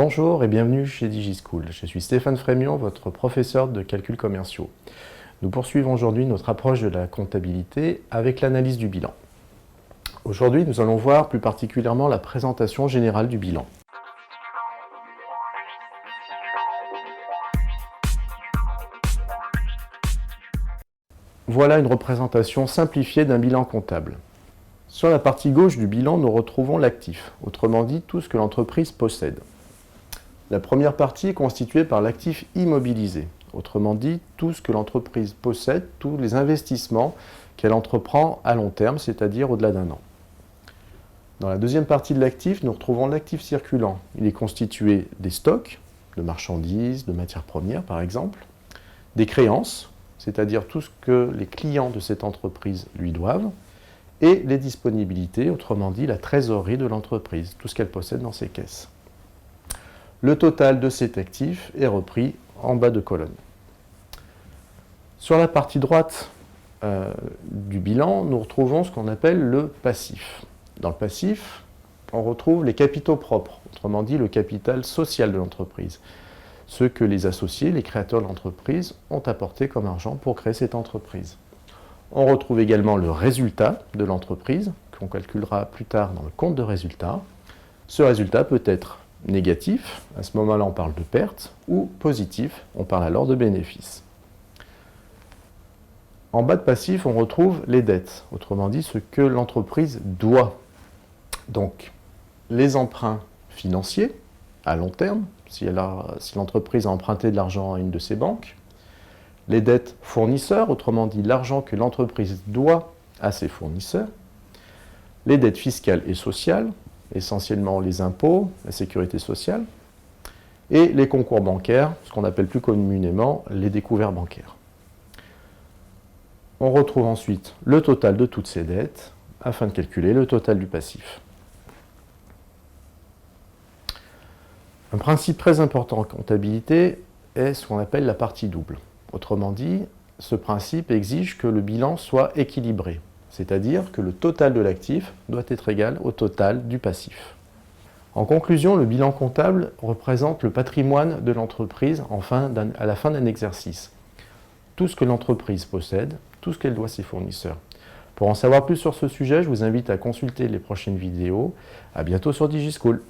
Bonjour et bienvenue chez DigiSchool. Je suis Stéphane Frémion, votre professeur de calculs commerciaux. Nous poursuivons aujourd'hui notre approche de la comptabilité avec l'analyse du bilan. Aujourd'hui, nous allons voir plus particulièrement la présentation générale du bilan. Voilà une représentation simplifiée d'un bilan comptable. Sur la partie gauche du bilan, nous retrouvons l'actif, autrement dit tout ce que l'entreprise possède. La première partie est constituée par l'actif immobilisé, autrement dit tout ce que l'entreprise possède, tous les investissements qu'elle entreprend à long terme, c'est-à-dire au-delà d'un an. Dans la deuxième partie de l'actif, nous retrouvons l'actif circulant. Il est constitué des stocks, de marchandises, de matières premières par exemple, des créances, c'est-à-dire tout ce que les clients de cette entreprise lui doivent, et les disponibilités, autrement dit la trésorerie de l'entreprise, tout ce qu'elle possède dans ses caisses. Le total de cet actif est repris en bas de colonne. Sur la partie droite du bilan, nous retrouvons ce qu'on appelle le passif. Dans le passif, on retrouve les capitaux propres, autrement dit le capital social de l'entreprise. Ce que les associés, les créateurs de l'entreprise, ont apporté comme argent pour créer cette entreprise. On retrouve également le résultat de l'entreprise, qu'on calculera plus tard dans le compte de résultat. Ce résultat peut être négatif, à ce moment-là on parle de perte, ou positif, on parle alors de bénéfice. En bas de passif, on retrouve les dettes, autrement dit ce que l'entreprise doit. Donc, les emprunts financiers à long terme, si l'entreprise a emprunté de l'argent à une de ses banques, les dettes fournisseurs, autrement dit l'argent que l'entreprise doit à ses fournisseurs, les dettes fiscales et sociales, essentiellement les impôts, la sécurité sociale, et les concours bancaires, ce qu'on appelle plus communément les découverts bancaires. On retrouve ensuite le total de toutes ces dettes afin de calculer le total du passif. Un principe très important en comptabilité est ce qu'on appelle la partie double. Autrement dit, ce principe exige que le bilan soit équilibré, c'est-à-dire que le total de l'actif doit être égal au total du passif. En conclusion, le bilan comptable représente le patrimoine de l'entreprise à la fin d'un exercice. Tout ce que l'entreprise possède, tout ce qu'elle doit à ses fournisseurs. Pour en savoir plus sur ce sujet, je vous invite à consulter les prochaines vidéos. À bientôt sur DigiSchool.